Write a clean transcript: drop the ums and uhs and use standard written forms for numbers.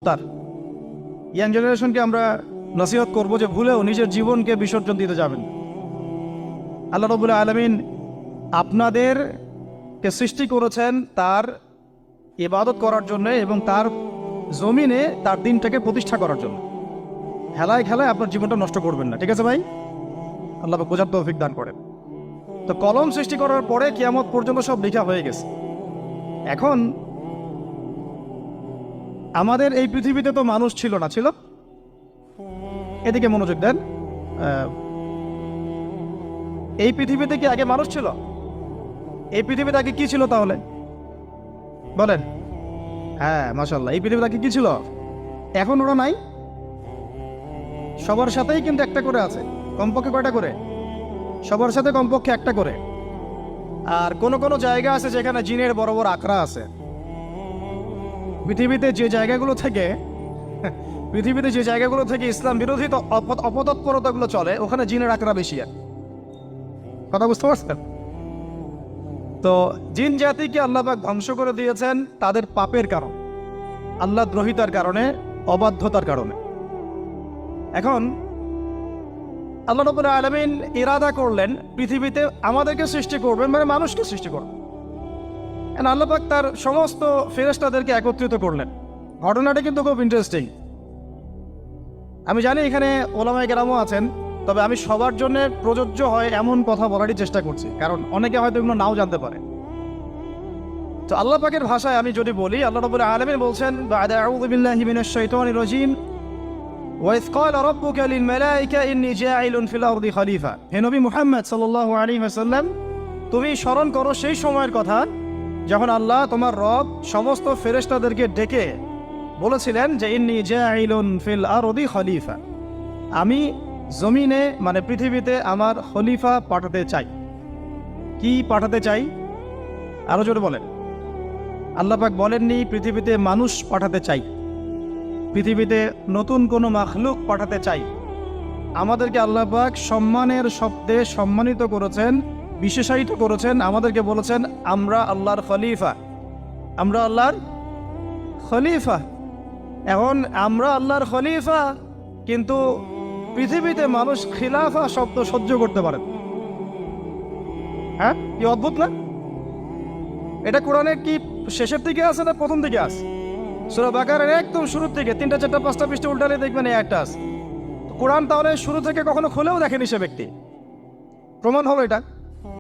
ইফতার। Young জেনারেশনকে আমরা নসিহত করবো যে ভুলেও নিজের জীবনকে বিসর্জন দিতে যাবেন। আল্লাহ রাব্বুল আলামিন আপনাদেরকে সৃষ্টি করেছেন তার ইবাদত করার জন্য এবং তার জমিনে তার দিনটাকে প্রতিষ্ঠা করার জন্য। খেলায় খেলায় আপনার জীবনটা নষ্ট করবেন না, ঠিক আছে ভাই? আল্লাহ বোঝার তৌফিক দান করেন। তো কলম সৃষ্টি করার পরে কিয়ামত পর্যন্ত সব লেখা হয়ে গেছে। এখন আমাদের এই পৃথিবীতে তো মানুষ ছিল না, ছিল? এদিকে মনোযোগ দেন। এই পৃথিবীতে কি আগে মানুষ ছিল? এই পৃথিবীতে আগে কি ছিল তাহলে বলেন? হ্যাঁ, মাশাআল্লাহ। এই পৃথিবীতে আগে কি ছিল? এখন ওরা নাই? সবার সাথেই কিন্তু একটা করে আছে। কমপক্ষে কয়টা করে? সবার সাথে কমপক্ষে একটা করে। আর কোন কোন জায়গা আছে যেখানে জিনের বড় বড় আকড়া আছে। পৃথিবীতে যে জায়গাগুলো থেকে ইসলাম বিরোধী অপতৎপরতাগুলো চলে, ওখানে জিনের আকড়া বেশি। আর কথা বুঝতে পারছেন? তো জিন জাতিকে আল্লাহ পাক ধ্বংস করে দিয়েছেন তাদের পাপের কারণ, আল্লাহ দ্রোহিতার কারণে, অবাধ্যতার কারণে। এখন আল্লাহ রাব্বুল আলামিন ইরাদা করলেন পৃথিবীতে আমাদেরকে সৃষ্টি করবেন, মানে মানুষকে সৃষ্টি করবেন। আল্লাহ পাক তার সমস্ত ফেরেশতাদেরকে একত্রিত করলেন। ঘটনাটা কিন্তু খুব ইন্টারেস্টিং। আমি জানি এখানে ওলামায়ে কেরামও আছেন, তবে আমি সবার জন্য প্রযোজ্য হয় এমন কথা বলারই চেষ্টা করছি, কারণ অনেকে হয়তো এগুলো নাও জানতে পারে। তো আল্লাহ পাকের ভাষায় আমি যদি বলি, আল্লাহ রাব্বুল আলামিন বলছেন, বা'দা আউযু বিল্লাহি মিনাশ শাইতানির রাজীম, ওয়া ইয ক্বালা রাব্বুকা লিল মালায়েকা ইন্নী জাঈলুন ফিল আরদি খলিফা। হে নবী মুহাম্মদ সাল্লাল্লাহু আলাইহি ওয়াসাল্লাম, তুমি স্মরণ করো সেই সময়ের কথা যখন আল্লাহ তোমার রব সমস্ত ফেরেশতাদেরকে ডেকে বলেছিলেন যে ইন্নী জাঈলুন ফিল আরদি খলিফা, আমি জমিনে মানে পৃথিবীতে আমার খলিফা পাঠাতে চাই। কি পাঠাতে চাই? আরো জোরে বলেন। আল্লাহ পাক বলেননি পৃথিবীতে মানুষ পাঠাতে চাই, পৃথিবীতে নতুন কোনো মাখলুক পাঠাতে চাই। আমাদেরকে আল্লাহ পাক সম্মানের শব্দে সম্মানিত করেছেন, বিশেষায়িত করেছেন। আমাদেরকে বলেছেন আমরা আল্লাহর খলিফা, আমরা আল্লাহর খলিফা। এখন আমরা আল্লাহর খলিফা, কিন্তু পৃথিবীতে মানুষ খিলাফা শব্দ সহ্য করতে পারে। হ্যাঁ, কি অদ্ভুত না? এটা কোরআনে কি শেষের দিকে আছে না প্রথম দিকে আছে? সূরা বাকারার একদম শুরুর থেকে 3, 4, 5টা পৃষ্ঠা উল্টালে দেখবেন এই একটা আছে। কোরআন তাহলে শুরু থেকে কখনো খুলেও দেখেনি সে ব্যক্তি। প্রমাণ হলো এটা।